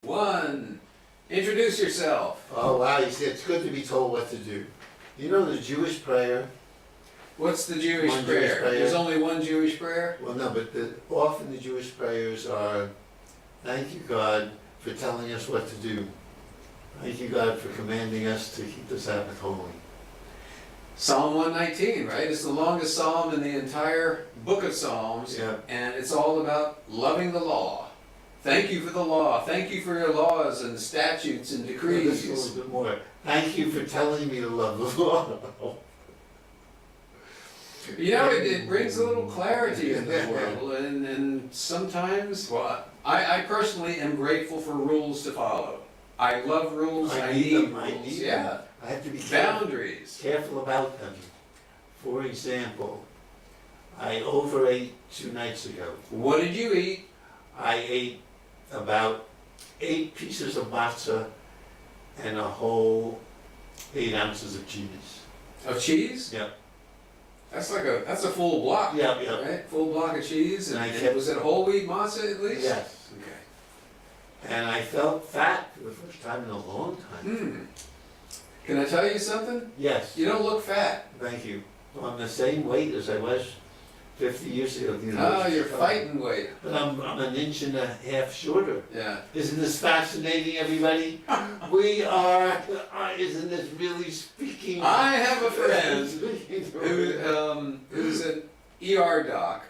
One. Introduce yourself. Oh wow, you see, it's good to be told what to do. You know the Jewish prayer? What's the Jewish One prayer? Jewish prayer. There's only one Jewish prayer? Well, no, but often the Jewish prayers are, thank you God for telling us what to do. Thank you God for commanding us to keep the Sabbath holy. Psalm 119, right? It's the longest psalm in the entire book of Psalms. Yeah. And it's all about loving the law. Thank you for the law. Thank you for your laws and statutes and This is a decrees. little bit more. Thank you for telling me to love the law. You know, it brings a little clarity in the world, and sometimes, well, I personally am grateful for rules to follow. I love rules, I need them. rules, yeah. I have to be Boundaries. careful about them. For example, I overate 2 nights ago. What did you eat? I ate about 8 pieces of matzah and a whole 8 ounces of cheese. Of cheese? Yep. That's a full block, Yep, yep. right? Full block of cheese, And I and kept- was it whole wheat matzah at least? Yes. Okay. And I felt fat for the first time in a long time. Can I tell you something? Yes. You don't look fat. Thank you. Well, I'm the same weight as I was 50 years ago. Oh, you're fighting weight. But I'm 1.5 inches shorter. Yeah. Isn't this fascinating, everybody? We are, isn't this really speaking? I have a friend who's an ER doc,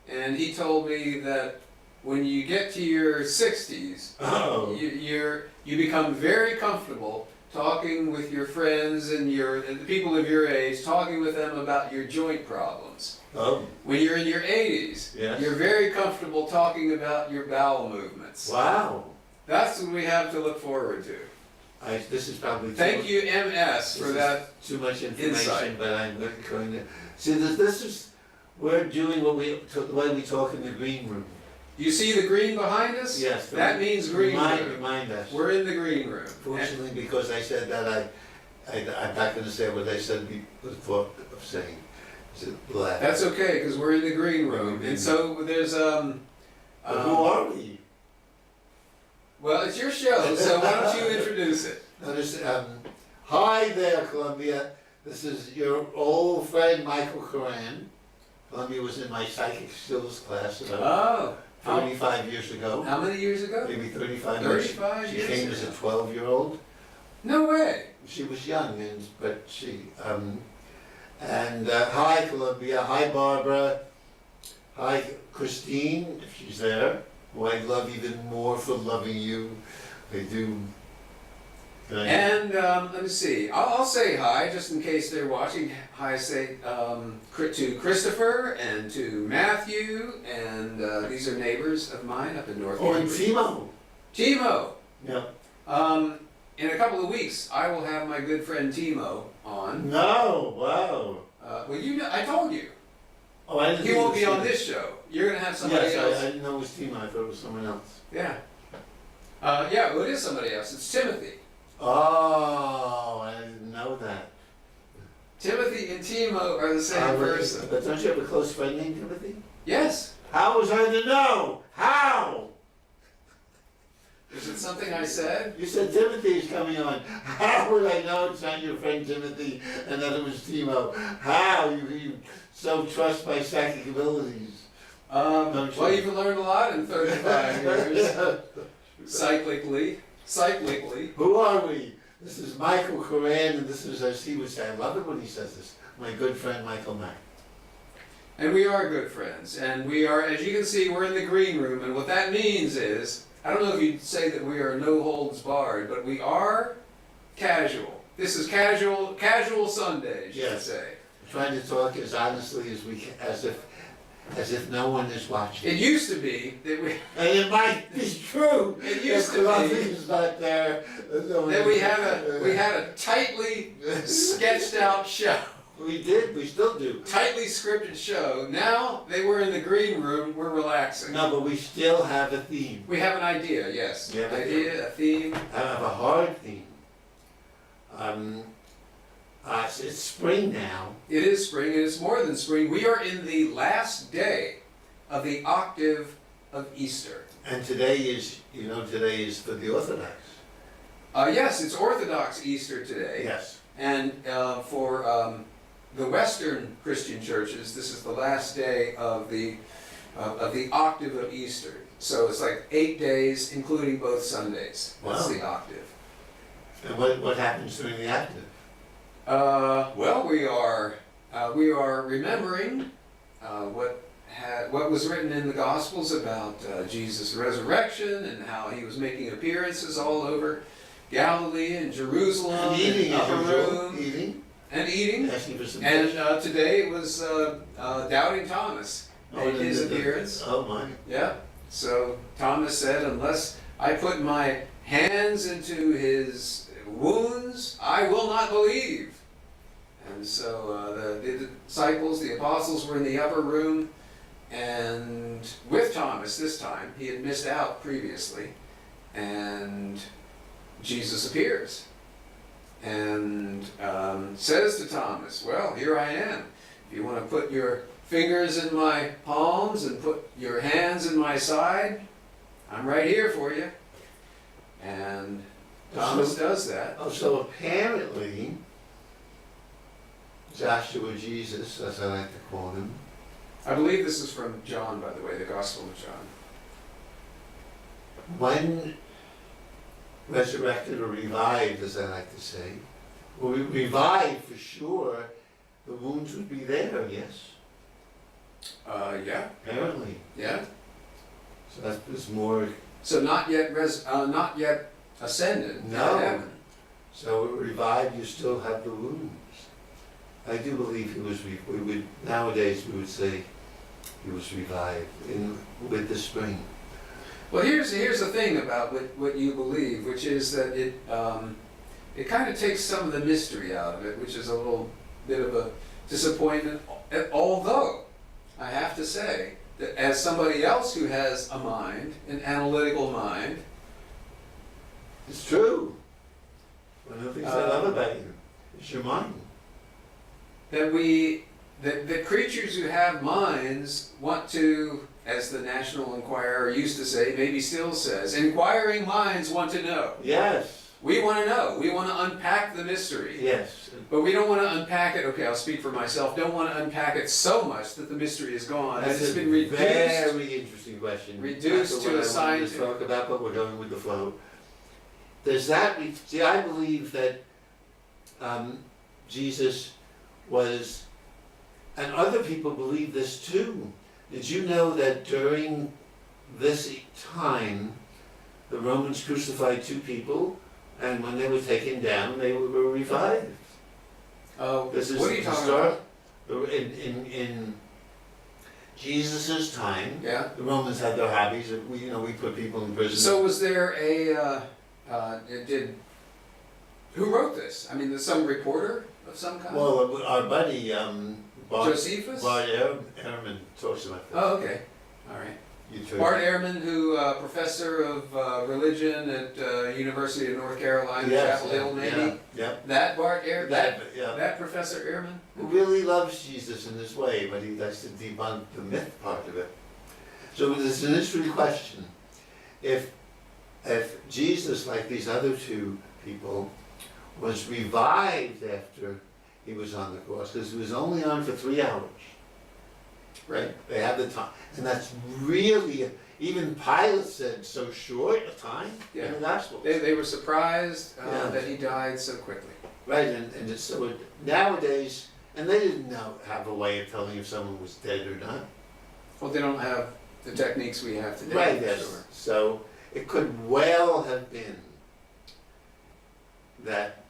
and he told me that when you get to your 60s, Oh. you become very comfortable talking with your friends and the people of your age, talking with them about your joint problems. Oh. When you're in your 80s, Yes. you're very comfortable talking about your bowel movements. Wow. That's what we have to look forward to. This is probably Thank you, MS, for that. too much information, insight. but I'm going to see this is we're doing the way we talk in the green room. You see the green behind us? Yes. That means green room. Remind us. We're in the green room. Fortunately, because I said that, I'm not going to say what I said before of saying. Black. That's okay, because we're in the green room. And so there's But who are we? well, it's your show, so why don't you introduce it? Hi there, Columbia. This is your old friend Michael Koran. Columbia was in my psychic skills class about Oh, 35 years ago. how many years ago? Maybe 35 years. 35 She years came as a ago. 12-year-old. No way. She was young, but she. Hi, Columbia. Hi, Barbara. Hi, Christine, if she's there, who I love even more for loving you. I do. And let me see. I'll say hi, just in case they're watching. Hi, say to Christopher and to Matthew, and these are neighbors of mine up in North Oh, and Cambridge. Timo. Timo. Yeah. In a couple of weeks, I will have my good friend Timo on. No, wow. Well, you know, I told you. Oh, I didn't He think won't it be was on Timo. this show. You're going to have somebody Yes, else. I didn't know it was Timo. I thought it was someone else. Yeah. Yeah, well, it is somebody else. It's Timothy. Oh, I didn't know that. Timothy and Timo are the same person. But don't you have a close friend named Timothy? Yes. How was I to know? How? Is it something I said? You said Timothy's coming on. How would I know it's not your friend Timothy and that it was Timo? How? You so trust my psychic abilities. Well, you've learned a lot in 35 years. Cyclically. Who are we? This is Michael Koran, and this is, as he would say, I love it when he says this, my good friend Michael Mack. And we are good friends. And we are, as you can see, we're in the green room. And what that means is, I don't know if you'd say that we are no holds barred, but we are casual. This is casual Sundays, you could Yes. say. Trying to talk as honestly as we can, as if no one is watching. It used to be that we And it might be true. It used to be. Columbia's not there. that we had a tightly sketched out show. We did. We still do. Tightly scripted show. Now they were in the green room, we're relaxing. No, but we still have a theme. We have an idea, yes. We have An a idea, a theme. I have a hard theme. It's spring now. It is spring, and it's more than spring. We are in the last day of the octave of Easter. And today is for the Orthodox. Yes, it's Orthodox Easter today. Yes. And for the Western Christian churches, this is the last day of the octave of Easter. So it's like 8 days, including both Sundays. That's Wow. the octave. And what happens during the octave? Well, we are remembering what was written in the Gospels about Jesus' resurrection and how he was making appearances all over Galilee and Jerusalem And eating, and as Upper usual. Room Eating. and eating. Asking for some And fish. today it was Doubting Thomas made his appearance. Oh my. Yeah. So Thomas said, "Unless I put my hands into his wounds, I will not believe." And so the disciples, the apostles, were in the upper room, and with Thomas this time. He had missed out previously, and Jesus appears and says to Thomas, "Well, here I am. If you want to put your fingers in my palms and put your hands in my side, I'm right here for you." And Thomas does that. Oh, so apparently, Joshua Jesus, as I like to call him, I believe this is from John, by the way, the Gospel of John. when resurrected or revived, as I like to say, well, revived for sure, the wounds would be there, yes, Yeah, apparently. yeah. So that's more, So not yet ascended No. to heaven. so revived, you still have the wounds. I do believe he was, nowadays we would say he was revived with the spring. Well, here's the thing about what you believe, which is that it kind of takes some of the mystery out of it, which is a little bit of a disappointment. Although I have to say that as somebody else who has a mind, an analytical mind, It's true. One of the things I love about you is your mind. that creatures who have minds want to, as the National Enquirer used to say, maybe still says, inquiring minds want to know. Yes. We want to know. We want to unpack the mystery. Yes. But we don't want to unpack it, okay, I'll speak for myself, don't want to unpack it so much that the mystery is gone. That's It's a been reduced. very interesting question. reduced Not the to one a I wanted scientific- to talk about, but we're going with the flow. There's that. See, I believe that Jesus was, and other people believe this too. Did you know that during this time, the Romans crucified 2 people, and when they were taken down, they were revived? Oh, This is what are you talking historic- about? In Jesus' time, Yeah. the Romans had their hobbies. We put people in prison. So was there who wrote this? I mean, there's some reporter of some kind? well, our buddy Bart Josephus? Ehrman talks about this. Oh, okay, all right. You too. Bart Ehrman, who professor of religion at University of North Carolina, Yes, Chapel Hill, maybe? Yeah. That Bart Ehrman, Yeah. that Professor Ehrman? Who really loves Jesus in this way, but he likes to debunk the myth part of it. So it's an interesting question. If Jesus, like these other 2 people, was revived after he was on the cross, because he was only on for 3 hours. Right. They had the time. And that's really, even Pilate said, so short a time in the Gospels. They were surprised Yeah. that he died so quickly. Right, and nowadays, and they didn't have a way of telling if someone was dead or not. Well, they don't have the techniques we have today. Right, for yes. sure. So it could well have been that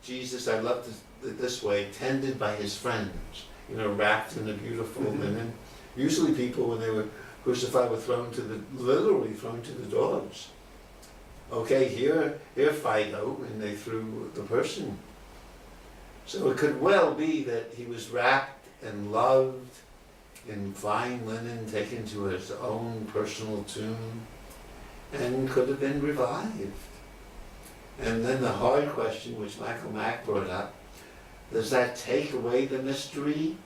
Jesus, I love it this way, tended by his friends, wrapped in a beautiful linen. Usually people, when they were crucified, were literally thrown to the dogs. Okay, here Fido, and they threw the person. So it could well be that he was wrapped and loved in fine linen, taken to his own personal tomb, and could have been revived. And then the hard question, which Michael Mack brought up, does that take away the mystery?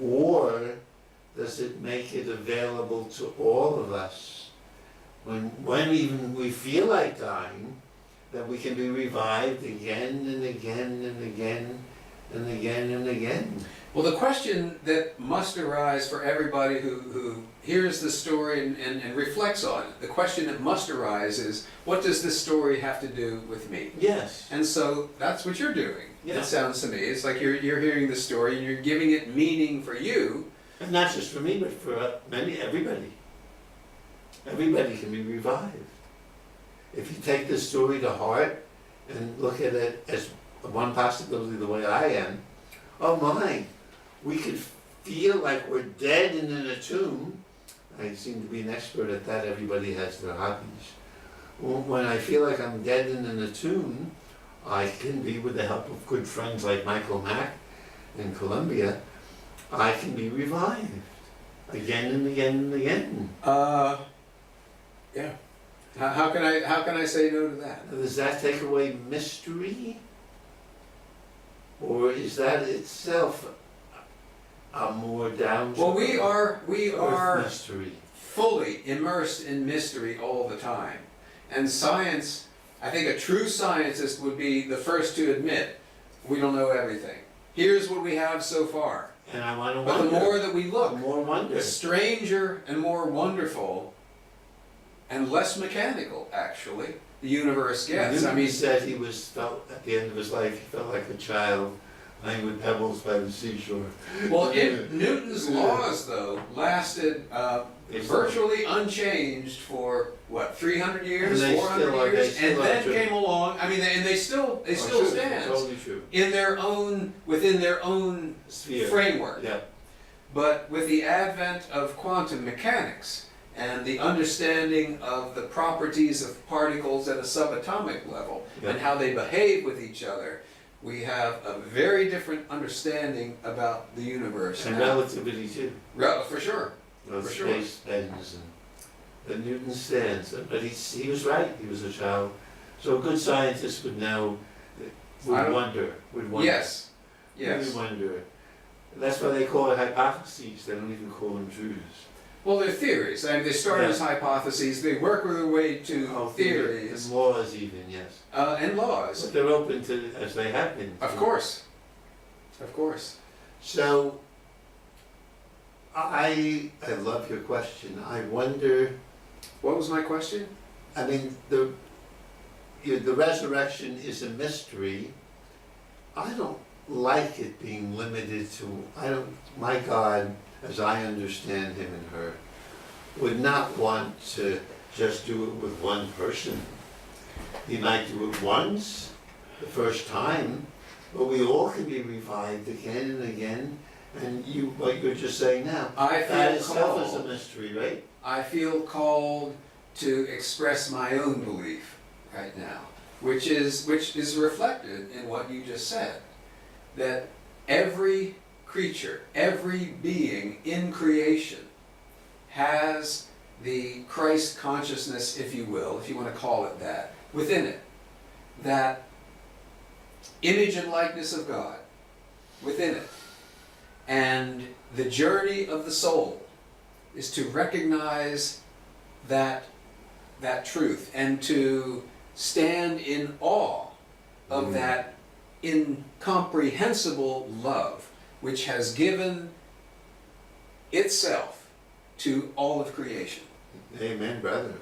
Or does it make it available to all of us when even we feel like dying, that we can be revived again and again and again and again and again? Well, the question that must arise for everybody who hears the story and reflects on it, the question that must arise is, what does this story have to do with me? Yes. And so that's what you're doing. Yeah. It sounds to me. It's like you're hearing the story and you're giving it meaning for you. And not just for me, but for everybody. Everybody can be revived. If you take this story to heart and look at it as one possibility the way I am, oh my, we could feel like we're dead and in a tomb. I seem to be an expert at that. Everybody has their hobbies. When I feel like I'm dead and in a tomb, I can be, with the help of good friends like Michael Mack in Colombia, I can be revived again and again and again. Yeah. How can I say no to that? Does that take away mystery? Or is that itself a more down to Well, we are mystery? fully immersed in mystery all the time. And science, I think a true scientist would be the first to admit, we don't know everything. Here's what we have so far. And I want to But wonder. the more that we look, more wonder. the stranger and more wonderful and less mechanical, actually, the universe gets. Newton I mean, said he felt at the end of his life, he felt like a child playing with pebbles by the seashore. well, Newton's laws, though, lasted virtually unchanged for, what, 300 years, And they 400 still are- they years? still And are then true. came along, I mean, and they still True, stand Totally true. in their own, within their own Sphere. framework. Yeah. But with the advent of quantum mechanics and the understanding of the properties of particles at a subatomic level Yeah. and how they behave with each other, we have a very different understanding about the universe And now. relativity too. For sure. Of For sure. space bends and but Newton stands. But he was right. He was a child. So a good scientist would know, I would don't- wonder. Yes. Really wonder. That's why they call it hypotheses. They don't even call them truths. Well, they're theories. I mean, they start Yeah. as hypotheses. They work their way to theories And laws even, yes. and laws. But they're open to, as they have been. Of course. Of course. So, I love your question. I wonder, What was my question? I mean, the resurrection is a mystery. I don't like it being limited to, my God, as I understand him and her, would not want to just do it with one person. He might do it once, the first time, but we all can be revived again and again. And what you're just saying now, I that feel itself is a called. mystery, right? I feel called to express my own belief right now, which is reflected in what you just said, that every creature, every being in creation has the Christ consciousness, if you will, if you want to call it that, within it. That image and likeness of God within it. And the journey of the soul is to recognize that truth and to stand in awe of that incomprehensible love which has given itself to all of creation. Amen, brother.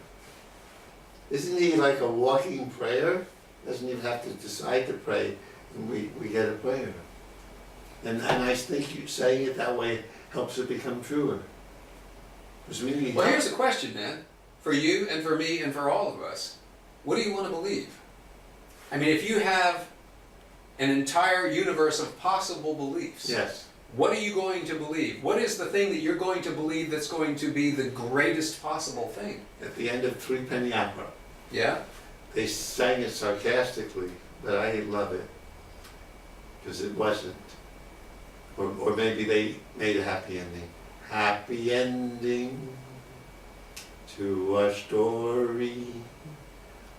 Isn't he like a walking prayer? Doesn't even have to decide to pray, and we get a prayer. And I think you saying it that way helps it become truer. It's really Well, here's a question, man, for you and for me and for all of us. What do you want to believe? I mean, if you have an entire universe of possible beliefs, yes. what are you going to believe? What is the thing that you're going to believe that's going to be the greatest possible thing? At the end of Threepenny Opera, Yeah? they sang it sarcastically, but I love it because it wasn't. Or maybe they made a happy ending. Happy ending to our story,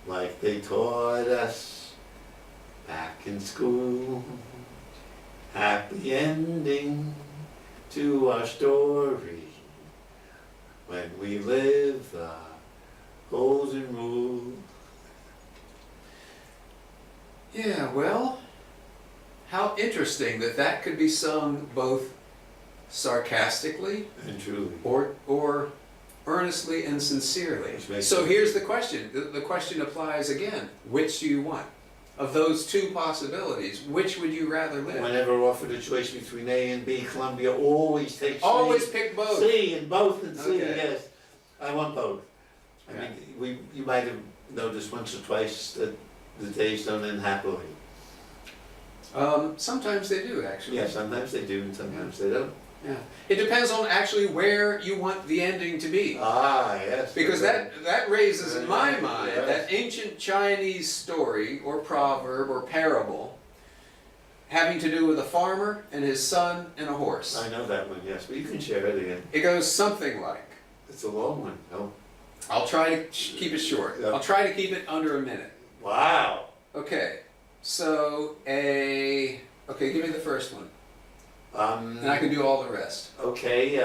like they taught us back in school. Happy ending to our story, when we live the golden rule. Yeah, well, how interesting that that could be sung both sarcastically And truly. or earnestly and sincerely. Which makes So sense. here's the question. The question applies again. Which do you want? Of those two possibilities, which would you rather live? Whenever offered a choice between A and B, Columbia always takes Always pick both. C and both and C, Okay. yes. I want both. I Yeah. mean, you might have noticed once or twice that the days don't end happily. Sometimes they do, actually. Yeah, sometimes they do and sometimes they don't. Yeah. It depends on actually where you want the ending to be. Ah, yes. Because that raises in my Yes. mind that ancient Chinese story or proverb or parable having to do with a farmer and his son and a horse. I know that one, yes, but you can share it again. It goes something like, It's a long one, no? I'll try to keep it short. Yeah. I'll try to keep it under a minute. Wow. Okay, so okay, give me the first one. And I can do all the rest. Okay,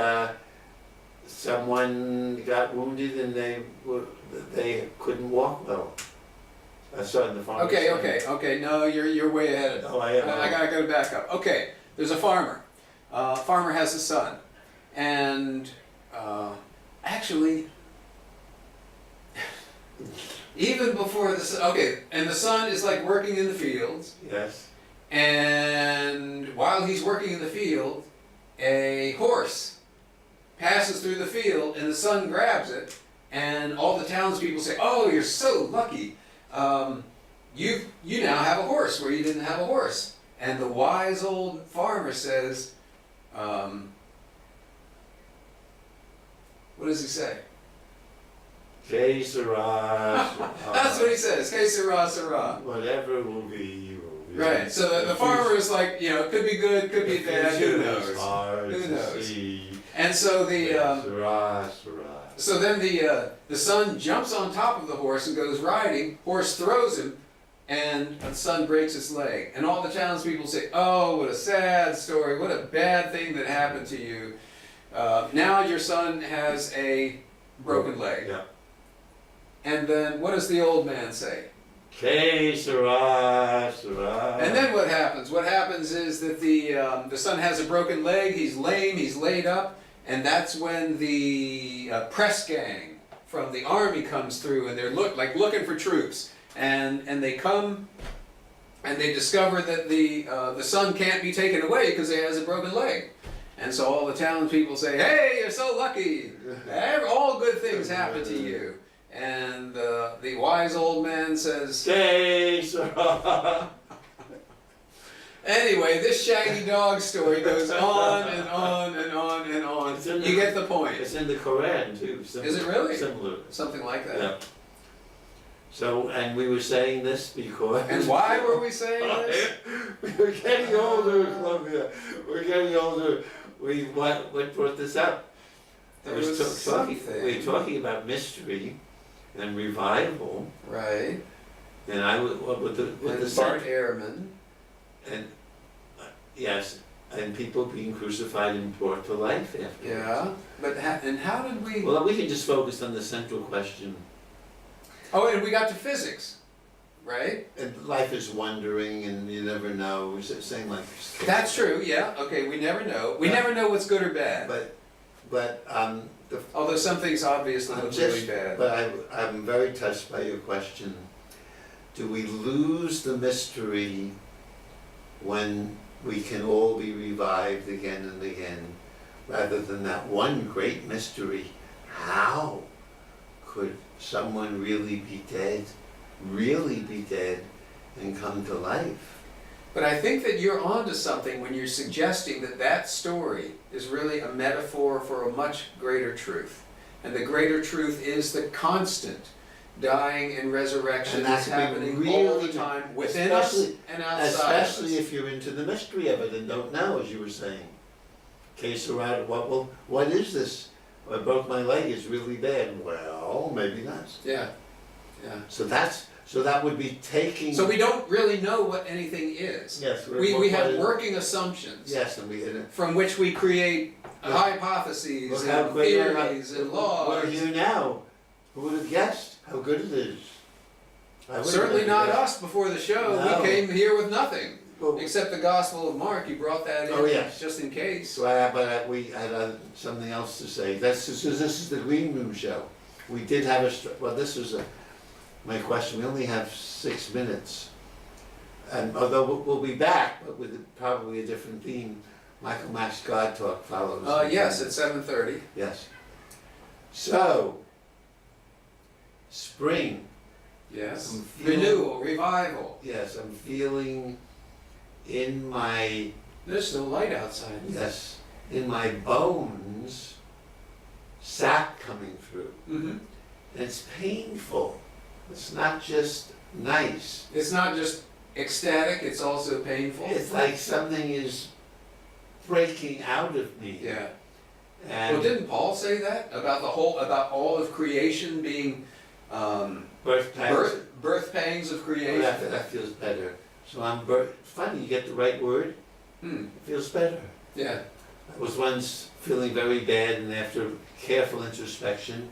someone got wounded and they couldn't walk well. That's on the farm. Okay, no, you're way ahead of me. Oh, I am. I gotta back up. Okay, there's a farmer. Farmer has a son. And actually, even before the son, and the son is like working in the fields. Yes. And while he's working in the field, a horse passes through the field and the son grabs it. And all the townspeople say, "Oh, you're so lucky. You now have a horse where you didn't have a horse." And the wise old farmer says, what does he say? Que sera. That's what he says. Que sera, sera. Whatever will be, will be. Right. So the farmer is like, it could be good, could be The bad. Who future knows? is hard Who to knows? see. And so Que the sera, sera. so then the son jumps on top of the horse and goes riding. Horse throws him, and the son breaks his leg. And all the townspeople say, "Oh, what a sad story! What a bad thing that happened to you. Now your son has a broken leg." Yeah. And then what does the old man say? Que sera, sera. And then what happens? What happens is that the son has a broken leg. He's lame. He's laid up. And that's when the press gang from the army comes through, and they're looking for troops. And they come, and they discover that the son can't be taken away because he has a broken leg. And so all the townspeople say, "Hey, you're so lucky! All good things happen to you." And the wise old man says, Que sera. anyway, this Shaggy Dog story goes on and on and on and on. It's in You get the point. It's in the Koran too. Is it really? Similar. Something like that. Yeah. So, and we were saying this because. And why were we saying this? We're getting older, Columbia. We're getting older. What brought this up? There I was talking. something. We were talking about mystery and revival, Right. and I was with the And Bart Ehrman. and yes, and people being crucified and brought to life afterwards. Yeah. But how did we? Well, we can just focus on the central question. Oh, and we got to physics, right? And life is wondering, and you never know. We're saying like. That's true. Yeah. Okay. We never know. We never know what's good or bad. But Although some things obviously look really bad. But I'm very touched by your question. Do we lose the mystery when we can all be revived again and again, rather than that one great mystery? How could someone really be dead, and come to life? But I think that you're onto something when you're suggesting that story is really a metaphor for a much greater truth. And the greater truth is the constant dying and resurrection And that's that's happening really, all the time within us especially- and outside Especially of us. if you're into the mystery of it and don't know, as you were saying. Que sera, what is this? I broke my leg, it's really bad. Well, maybe not. Yeah, yeah. So that would be taking. So we don't really know what anything is. Yes. We have working assumptions Yes, and we. from which we create hypotheses Look how and great theories and laws. We're here now. Who would have guessed how good it is? I wouldn't Certainly have not guessed. us before the show. No. We came here with nothing. Well, Except the Gospel of Mark. You brought that in Oh, yes. just in case. so we had something else to say. This is the Green Room show. We did have this was my question. We only have 6 minutes. And although we'll be back, but with probably a different theme, Michael Mack's God Talk follows. Yes, at 7:30. Yes. So, spring. Yes. I'm feeling- Renewal, revival. Yes, I'm feeling in my, There's still light outside. yes, in my bones, sap coming through. Mm-hmm. And it's painful. It's not just nice. It's not just ecstatic, it's also painful. It's like something is breaking out of me. Yeah. And Well, didn't Paul say that about about all of creation being birth pangs. birth pangs of Oh, creation? that feels better. So funny, you get the right word, Hmm. it feels better. Yeah. I was once feeling very bad, and after careful introspection,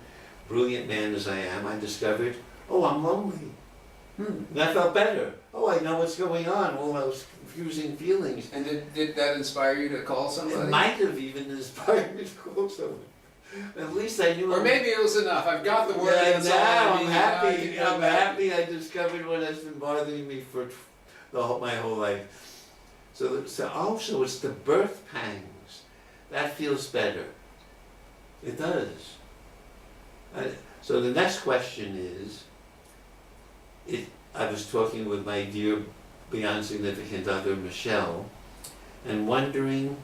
brilliant man as I am, I discovered, oh, I'm lonely. Hmm. And I felt better. Oh, I know what's going on, all those confusing feelings. And did that inspire you to call It somebody? might have even inspired me to call someone. At least I knew. Or maybe it was enough. I've got the word. Yeah, That's all I now need. I'm Now I happy. can go I'm back. happy I discovered what has been bothering me for my whole life. So it's the birth pangs. That feels better. It does. So the next question is, I was talking with my dear beyond significant other, Michelle, and wondering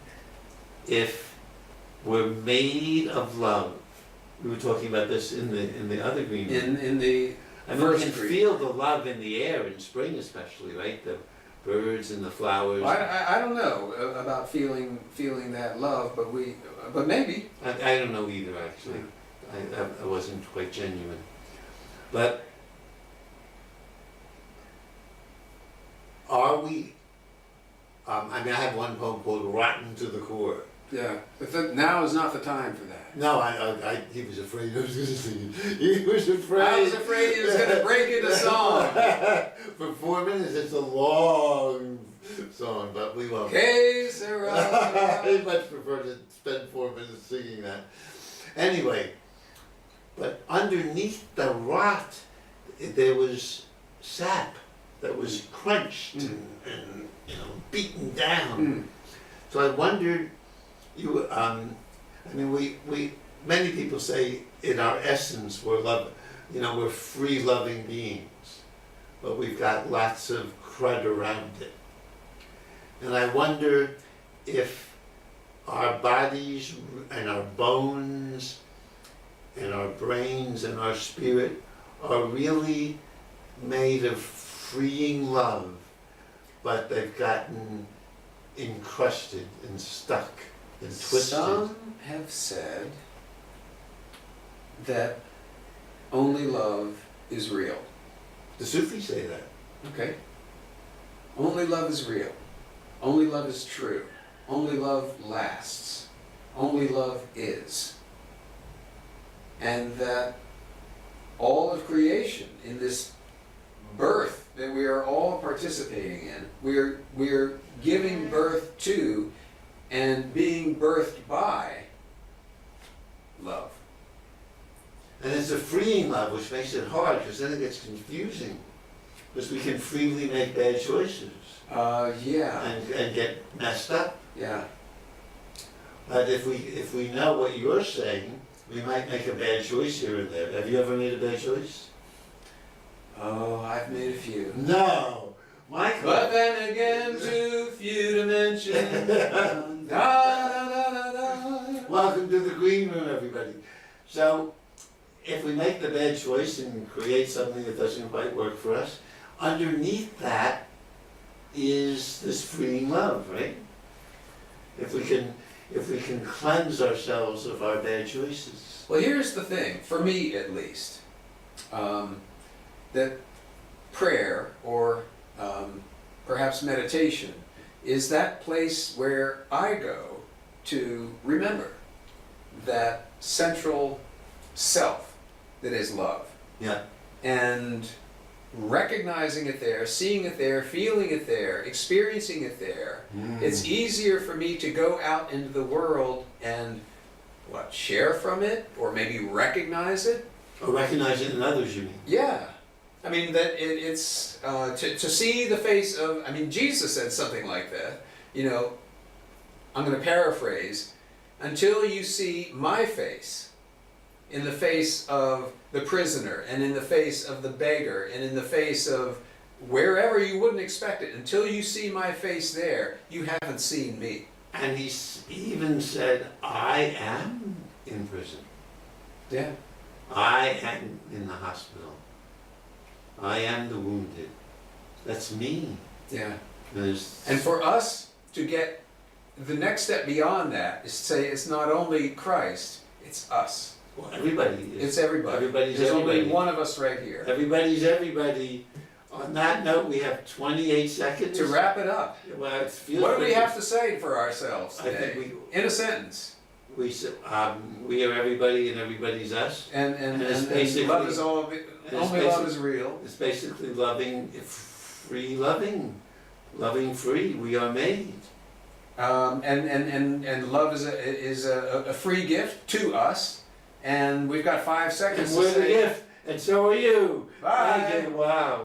if we're made of love. We were talking about this in the other green room. In the I mean, we first can green. feel the love in the air in spring, especially, right? The birds and the flowers. Well, I don't know about feeling that love, but maybe. I don't know either, actually. I wasn't quite genuine. But are we, I have one poem called Rotten to the Core. Yeah, but now is not the time for that. No, he was afraid I was going to sing it. He was afraid. I was afraid he was going to break into song. For 4 minutes, it's a long song, but we won't. Que sera. I much prefer to spend 4 minutes singing that. Anyway, but underneath the rot, there was sap that was crunched and beaten down. So I wondered, many people say in our essence we're free loving beings, but we've got lots of crud around it. And I wonder if our bodies and our bones and our brains and our spirit are really made of freeing love, but they've gotten encrusted and stuck and twisted. Some have said that only love is real. The Sufis say that. Okay? Only love is real. Only love is true. Only love lasts. Only love is. And that all of creation in this birth that we are all participating in, we're giving birth to and being birthed by love. And it's a freeing love, which makes it hard, because then it gets confusing. Because we can freely make bad choices Yeah. and get messed up. Yeah. But if we know what you're saying, we might make a bad choice here and there. Have you ever made a bad choice? Oh, I've made a few. No. Michael. But then again, too few to mention. Da, da, da, da, da. Welcome to the green room, everybody. So, if we make the bad choice and create something that doesn't quite work for us, underneath that is this freeing love, right? If we can cleanse ourselves of our bad choices. Well, here's the thing, for me at least, that prayer or perhaps meditation is that place where I go to remember that central self that is love. Yeah. And recognizing it there, seeing it there, feeling it there, experiencing it there, it's easier for me to go out into the world and share from it, or maybe recognize it. Or recognize it in others, you mean? Yeah. I mean, that it's to see the face of, I mean, Jesus said something like that, you know, I'm going to paraphrase, until you see my face in the face of the prisoner, and in the face of the beggar, and in the face of wherever you wouldn't expect it, until you see my face there, you haven't seen me. And he even said, I am in prison. Yeah. I am in the hospital. I am the wounded. That's me. Yeah. There's, And for us to get the next step beyond that is to say it's not only Christ, it's us. well, everybody is. It's everybody. Everybody's There's everybody. only one of us right here. Everybody's everybody. On that note, we have 28 seconds. To wrap it up, Well, it feels what do we like have to say for ourselves I today? think In a sentence. we are everybody and everybody's us. And it's and basically- love is all of it. and it's Only love basic- is real. It's basically loving free. We are made. And love is a free gift to us. And we've got 5 seconds And to we're the say gift, and so are you. bye. Thank you. Wow.